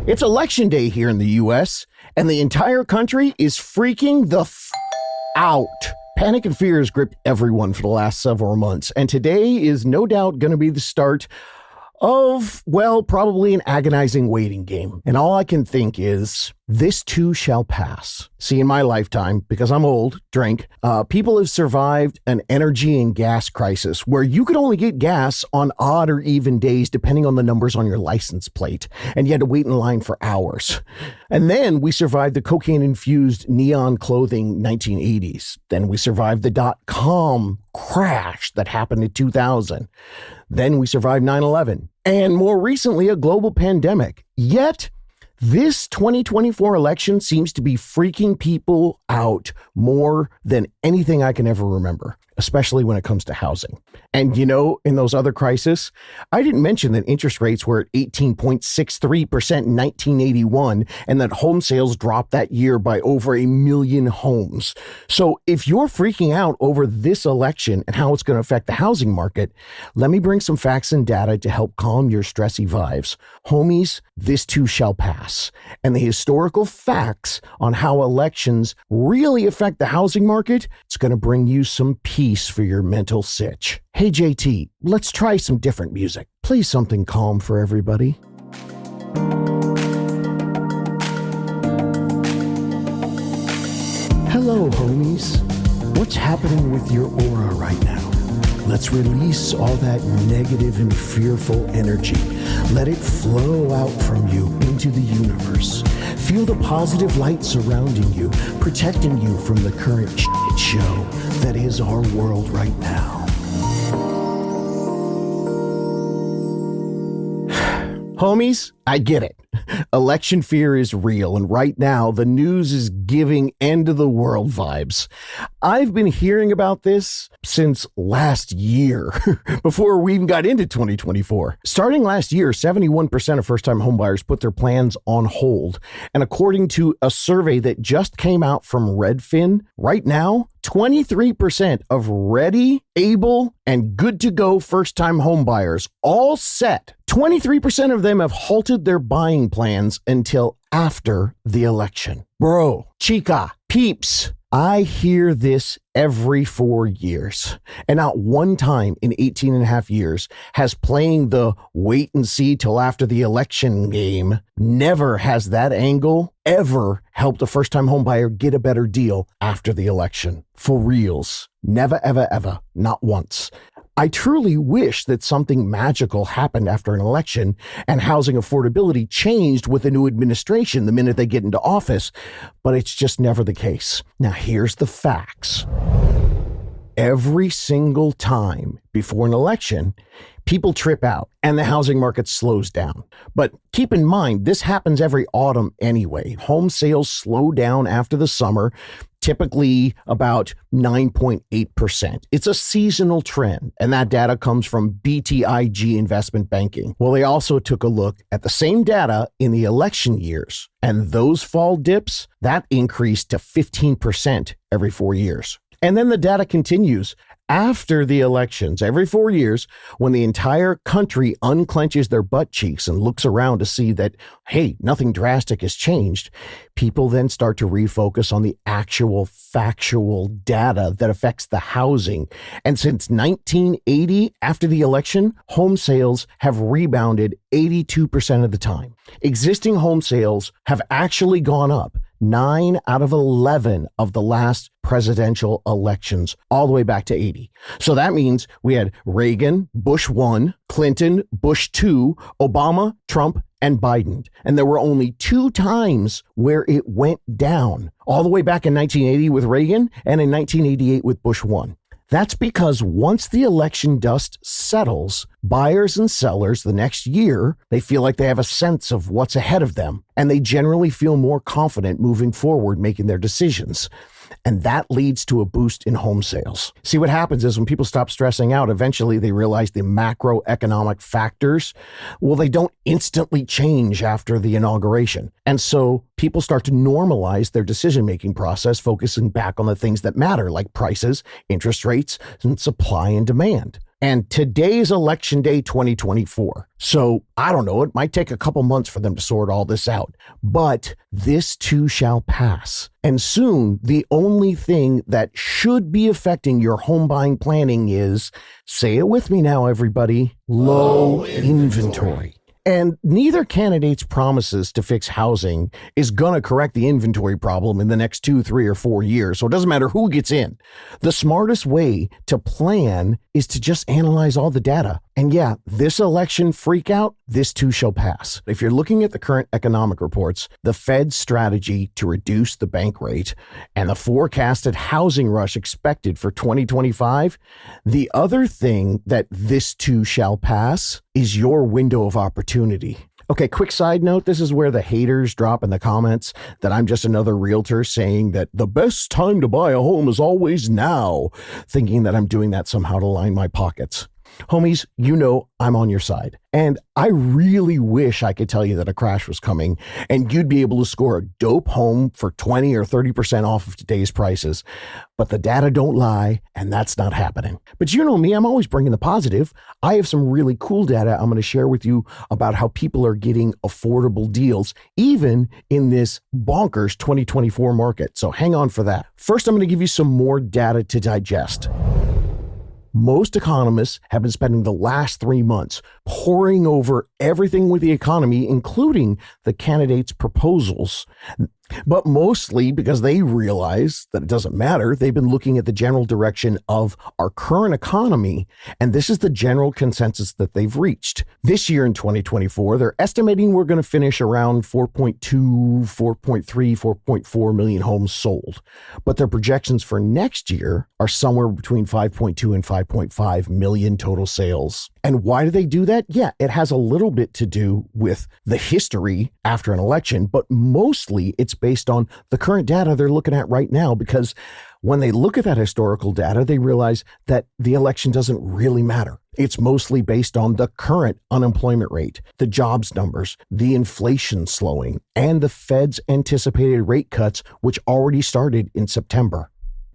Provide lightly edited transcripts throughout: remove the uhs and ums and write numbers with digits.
It's election day here in the U.S., and the entire country is freaking the out. Panic and fear has gripped everyone for the last several months, and today is no doubt going to be the start of, well, probably an agonizing waiting game. And all I can think is, this too shall pass. See, in my lifetime, because I'm old, people have survived an energy and gas crisis where you could only get gas on odd or even days depending on the numbers on your license plate, and you had to wait in line for hours. And then we survived the cocaine-infused neon clothing 1980s. Then we survived the dot-com crash that happened in 2000. Then we survived 9/11. And more recently, a global pandemic. Yet, this 2024 election seems to be freaking people out more than anything I can ever remember, especially when it comes to housing. And you know, in those other crises, I didn't mention that interest rates were at 18.63% in 1981 and that home sales dropped that year by over 1 million homes. So if you're freaking out over this election and how it's going to affect the housing market, let me bring some facts and data to help calm your stressy vibes. Homies, this too shall pass. And the historical facts on how elections really affect the housing market, it's going to bring you some peace for your mental sitch. Hey JT, let's try some different music. Play something calm for everybody. Hello, homies. What's happening with your aura right now? Let's release all that negative and fearful energy. Let it flow out from you into the universe. Feel the positive light surrounding you, protecting you from the current shit show that is our world right now. Homies, I get it. Election fear is real, and right now the news is giving end of the world vibes. I've been hearing about this since last year, before we even got into 2024. Starting last year, 71% of first-time homebuyers put their plans on hold. And according to a survey that just came out from Redfin, right now, 23% of ready, able, and good-to-go first-time homebuyers, all set. 23% of them have halted their buying plans until after the election. Bro, chica, peeps, I hear this every 4 years, and not one time in 18 and a half years has playing the wait and see till after the election game. Never has that angle ever helped a first-time homebuyer get a better deal after the election. For reals. Never, ever, ever. Not once. I truly wish that something magical happened after an election and housing affordability changed with a new administration the minute they get into office, but it's just never the case. Now, here's the facts. Every single time before an election, people trip out and the housing market slows down. But keep in mind, this happens every autumn anyway. Home sales slow down after the summer, typically about 9.8%. It's a seasonal trend, and that data comes from BTIG Investment Banking. Well, they also took a look at the same data in the election years, and those fall dips, that increased to 15% every 4 years. And then the data continues. After the elections, every 4 years, when the entire country unclenches their butt cheeks and looks around to see that, hey, nothing drastic has changed, people then start to refocus on the actual factual data that affects the housing. And since 1980, after the election, home sales have rebounded 82% of the time. Existing home sales have actually gone up 9 out of 11 of the last presidential elections, all the way back to 80. So that means we had Reagan, Bush 1, Clinton, Bush 2, Obama, Trump, and Biden. And there were only 2 times where it went down, all the way back in 1980 with Reagan and in 1988 with Bush 1. That's because once the election dust settles, buyers and sellers the next year, they feel like they have a sense of what's ahead of them, and they generally feel more confident moving forward making their decisions. And that leads to a boost in home sales. See, what happens is when people stop stressing out, eventually they realize the macroeconomic factors, well, they don't instantly change after the inauguration. And so people start to normalize their decision-making process, focusing back on the things that matter, like prices, interest rates, and supply and demand. And today's election day 2024. So I don't know, it might take a couple months for them to sort all this out, but this too shall pass. And soon, the only thing that should be affecting your home buying planning is, say it with me now, everybody, low inventory. And neither candidate's promises to fix housing is going to correct the inventory problem in the next 2, 3, or 4 years. So it doesn't matter who gets in. The smartest way to plan is to just analyze all the data. And yeah, this election freak out, this too shall pass. If you're looking at the current economic reports, the Fed's strategy to reduce the bank rate, and the forecasted housing rush expected for 2025, the other thing that this too shall pass is your window of opportunity. Okay, quick side note. This is where the haters drop in the comments that I'm just another realtor saying that the best time to buy a home is always now, thinking that I'm doing that somehow to line my pockets. Homies, you know I'm on your side. And I really wish I could tell you that a crash was coming and you'd be able to score a dope home for 20 or 30% off of today's prices. But the data don't lie, and that's not happening. But you know me, I'm always bringing the positive. I have some really cool data I'm going to share with you about how people are getting affordable deals, even in this bonkers 2024 market. So hang on for that. First, I'm going to give you some more data to digest. Most economists have been spending the last 3 months poring over everything with the economy, including the candidates' proposals. But mostly because they realize that it doesn't matter, they've been looking at the general direction of our current economy, and this is the general consensus that they've reached. This year in 2024, they're estimating we're going to finish around 4.2, 4.3, 4.4 million homes sold. But their projections for next year are somewhere between 5.2 and 5.5 million total sales. And why do they do that? Yeah, it has a little bit to do with the history after an election, but mostly it's based on the current data they're looking at right now, because when they look at that historical data, they realize that the election doesn't really matter. It's mostly based on the current unemployment rate, the jobs numbers, the inflation slowing, and the Fed's anticipated rate cuts, which already started in September.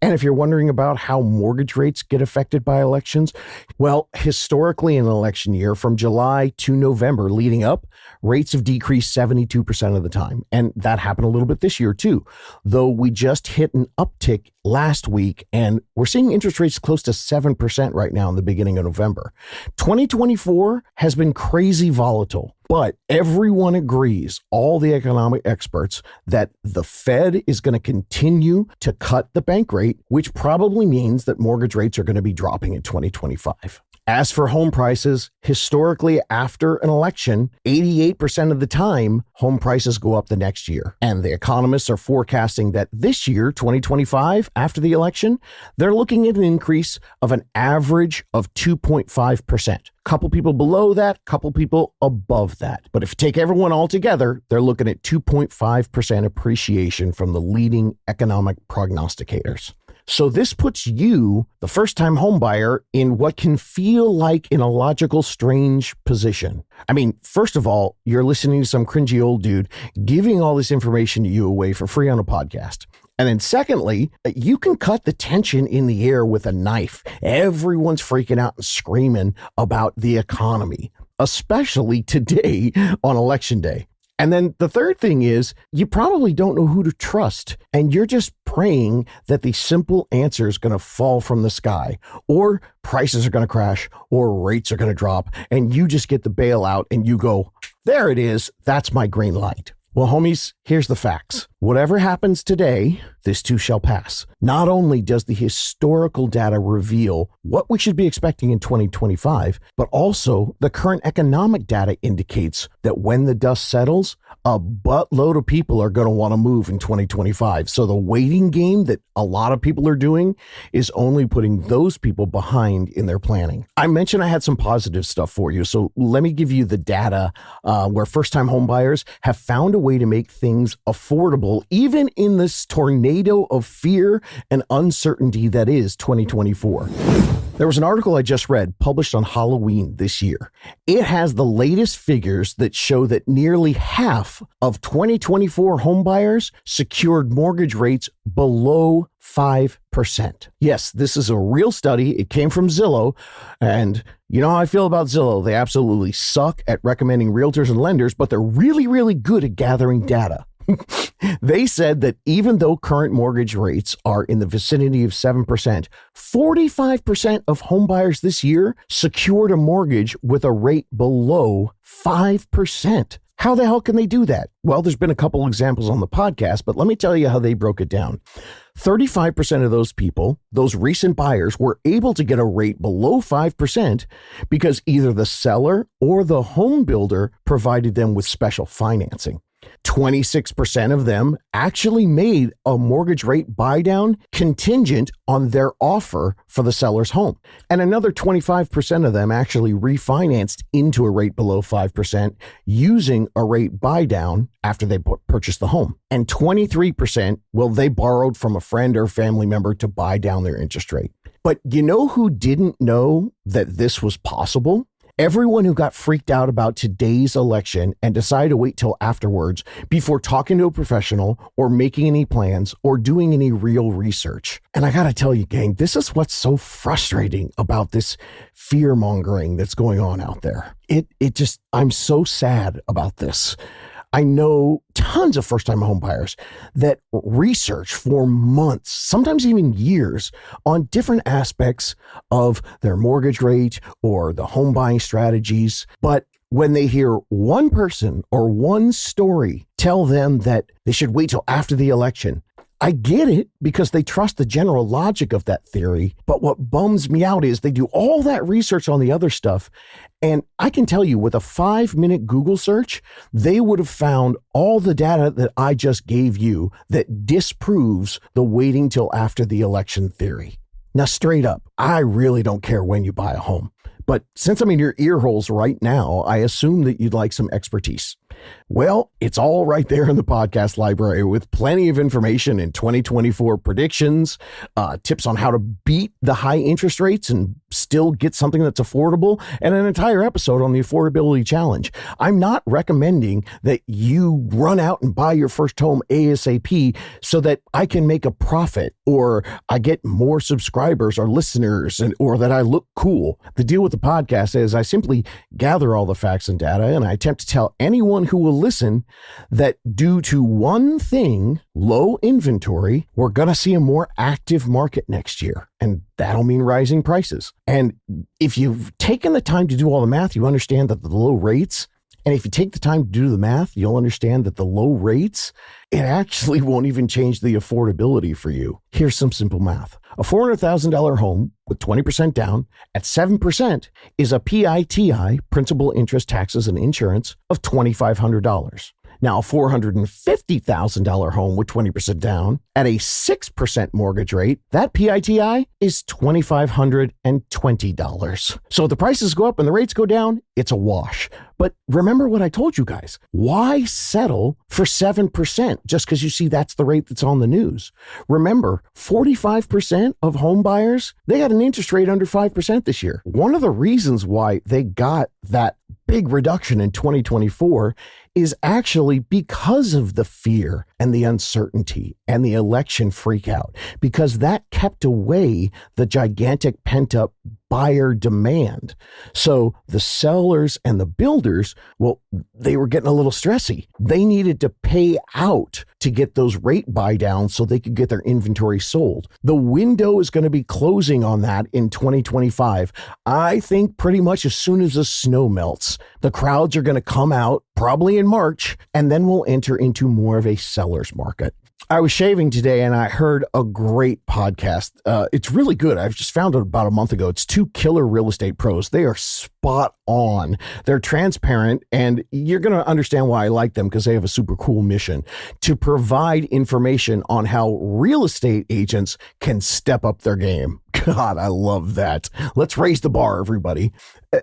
And if you're wondering about how mortgage rates get affected by elections, well, historically in an election year, from July to November leading up, rates have decreased 72% of the time. And that happened a little bit this year too, though we just hit an uptick last week, and we're seeing interest rates close to 7% right now in the beginning of November. 2024 has been crazy volatile, but everyone agrees, all the economic experts, that the Fed is going to continue to cut the bank rate, which probably means that mortgage rates are going to be dropping in 2025. As for home prices, historically after an election, 88% of the time, home prices go up the next year. And the economists are forecasting that this year, 2025, after the election, they're looking at an increase of an average of 2.5%. Couple people below that, couple people above that. But if you take everyone all together, they're looking at 2.5% appreciation from the leading economic prognosticators. So this puts you, the first-time homebuyer, in what can feel like an illogical, strange position. I mean, first of all, you're listening to some cringy old dude giving all this information to you away for free on a podcast. And then secondly, you can cut the tension in the air with a knife. Everyone's freaking out and screaming about the economy, especially today on election day. And then the third thing is, you probably don't know who to trust, and you're just praying that the simple answer is going to fall from the sky, or prices are going to crash, or rates are going to drop, and you just get the bailout and you go, there it is, that's my green light. Well, homies, here's the facts. Whatever happens today, this too shall pass. Not only does the historical data reveal what we should be expecting in 2025, but also the current economic data indicates that when the dust settles, a buttload of people are going to want to move in 2025. So the waiting game that a lot of people are doing is only putting those people behind in their planning. I mentioned I had some positive stuff for you. So let me give you the data where first-time home buyers have found a way to make things affordable, even in this tornado of fear and uncertainty that is 2024. There was an article I just read published on Halloween this year. It has the latest figures that show that nearly half of 2024 homebuyers secured mortgage rates below 5%. Yes, this is a real study. It came from Zillow. And you know how I feel about Zillow. They absolutely suck at recommending realtors and lenders, but they're really, really good at gathering data. They said that even though current mortgage rates are in the vicinity of 7%, 45% of homebuyers this year secured a mortgage with a rate below 5%. How the hell can they do that? Well, there's been a couple examples on the podcast, but let me tell you how they broke it down. 35% of those people, those recent buyers, were able to get a rate below 5% because either the seller or the home builder provided them with special financing. 26% of them actually made a mortgage rate buy down contingent on their offer for the seller's home. And another 25% of them actually refinanced into a rate below 5% using a rate buy down after they purchased the home. And 23%, well, they borrowed from a friend or family member to buy down their interest rate. But you know who didn't know that this was possible? Everyone who got freaked out about today's election and decided to wait till afterwards before talking to a professional or making any plans or doing any real research. And I got to tell you, gang, this is what's so frustrating about this fear mongering that's going on out there. I'm so sad about this. I know tons of first-time home buyers that research for months, sometimes even years, on different aspects of their mortgage rate or the home buying strategies. But when they hear one person or one story tell them that they should wait till after the election, I get it because they trust the general logic of that theory. But what bums me out is they do all that research on the other stuff. And I can tell you with a 5-minute Google search, they would have found all the data that I just gave you that disproves the waiting till after the election theory. Now, straight up, I really don't care when you buy a home. But since I'm in your ear holes right now, I assume that you'd like some expertise. Well, it's all right there in the podcast library with plenty of information in 2024 predictions, tips on how to beat the high interest rates and still get something that's affordable, and an entire episode on the affordability challenge. I'm not recommending that you run out and buy your first home ASAP so that I can make a profit or I get more subscribers or listeners or that I look cool. The deal with the podcast is I simply gather all the facts and data and I attempt to tell anyone who will listen that due to one thing, low inventory, we're going to see a more active market next year. And that'll mean rising prices. And if you've taken the time to do all the math, you understand that the low rates, and if you take the time to do the math, you'll understand that the low rates, it actually won't even change the affordability for you. Here's some simple math. A $400,000 home with 20% down at 7% is a PITI, principal, interest, taxes, and insurance, of $2,500. Now, a $450,000 home with 20% down at a 6% mortgage rate, that PITI is $2,520. So if the prices go up and the rates go down, it's a wash. But remember what I told you guys. Why settle for 7% just because you see that's the rate that's on the news? Remember, 45% of home buyers, they got an interest rate under 5% this year. One of the reasons why they got that big reduction in 2024 is actually because of the fear and the uncertainty and the election freak out, because that kept away the gigantic pent-up buyer demand. So the sellers and the builders, well, they were getting a little stressy. They needed to pay out to get those rate buy downs so they could get their inventory sold. The window is going to be closing on that in 2025. I think pretty much as soon as the snow melts, the crowds are going to come out probably in March, and then we'll enter into more of a seller's market. I was shaving today and I heard a great podcast. It's really good. I've just found it about a month ago. It's two killer real estate pros. They are spot on. They're transparent, and you're going to understand why I like them because they have a super cool mission to provide information on how real estate agents can step up their game. God, I love that. Let's raise the bar, everybody.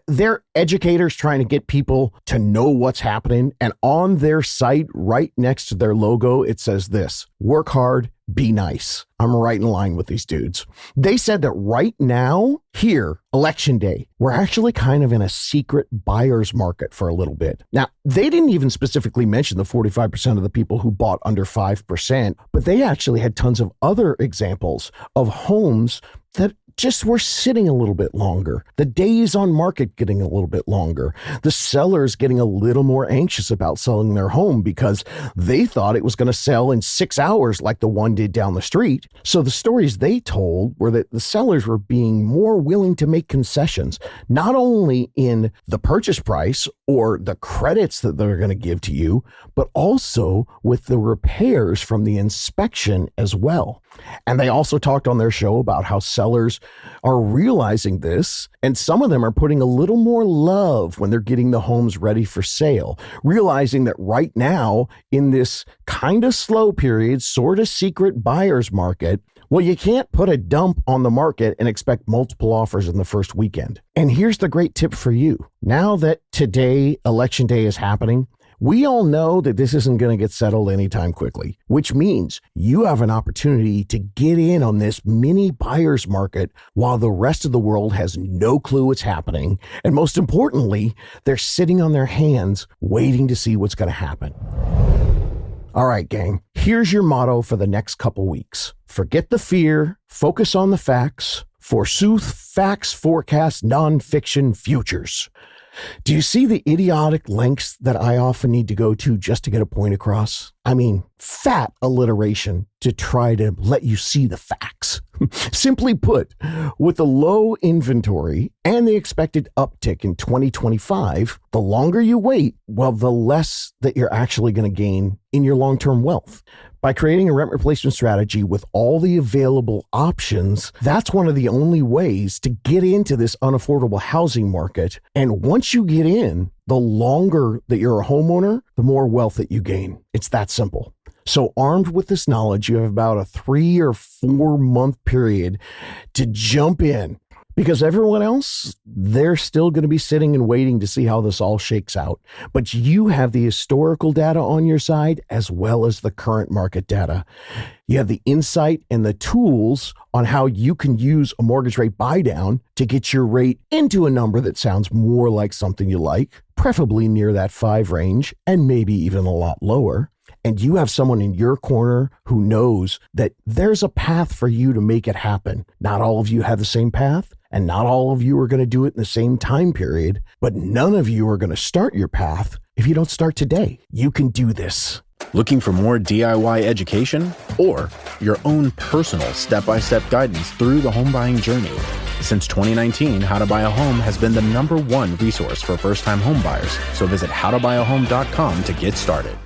They're educators trying to get people to know what's happening. And on their site, right next to their logo, it says this: work hard, be nice. I'm right in line with these dudes. They said that right now, here, election day, we're actually kind of in a secret buyer's market for a little bit. Now, they didn't even specifically mention the 45% of the people who bought under 5%, but they actually had tons of other examples of homes that just were sitting a little bit longer. The days on market getting a little bit longer. The sellers getting a little more anxious about selling their home because they thought it was going to sell in 6 hours like the one did down the street. So the stories they told were that the sellers were being more willing to make concessions, not only in the purchase price or the credits that they're going to give to you, but also with the repairs from the inspection as well. And they also talked on their show about how sellers are realizing this, and some of them are putting a little more love when they're getting the homes ready for sale, realizing that right now in this kind of slow period, sort of secret buyer's market, well, you can't put a dump on the market and expect multiple offers in the first weekend. And here's the great tip for you. Now that today, election day, is happening, we all know that this isn't going to get settled anytime quickly, which means you have an opportunity to get in on this mini buyer's market while the rest of the world has no clue what's happening. And most importantly, they're sitting on their hands waiting to see what's going to happen. All right, gang, here's your motto for the next couple weeks. Forget the fear, focus on the facts, forsooth facts forecast nonfiction futures. Do you see the idiotic lengths that I often need to go to just to get a point across? I mean, fat alliteration to try to let you see the facts. Simply put, with the low inventory and the expected uptick in 2025, the longer you wait, well, the less that you're actually going to gain in your long-term wealth. By creating a rent replacement strategy with all the available options, that's one of the only ways to get into this unaffordable housing market. And once you get in, the longer that you're a homeowner, the more wealth that you gain. It's that simple. So armed with this knowledge, you have about a 3 or 4 month period to jump in, because everyone else, they're still going to be sitting and waiting to see how this all shakes out. But you have the historical data on your side as well as the current market data. You have the insight and the tools on how you can use a mortgage rate buy down to get your rate into a number that sounds more like something you like, preferably near that 5 range and maybe even a lot lower. And you have someone in your corner who knows that there's a path for you to make it happen. Not all of you have the same path, and not all of you are going to do it in the same time period, but none of you are going to start your path if you don't start today. You can do this. Looking for more DIY education or your own personal step-by-step guidance through the home buying journey? Since 2019, How to Buy a Home has been the #1 resource for first-time home buyers. So visit howtobuyaHome.com to get started.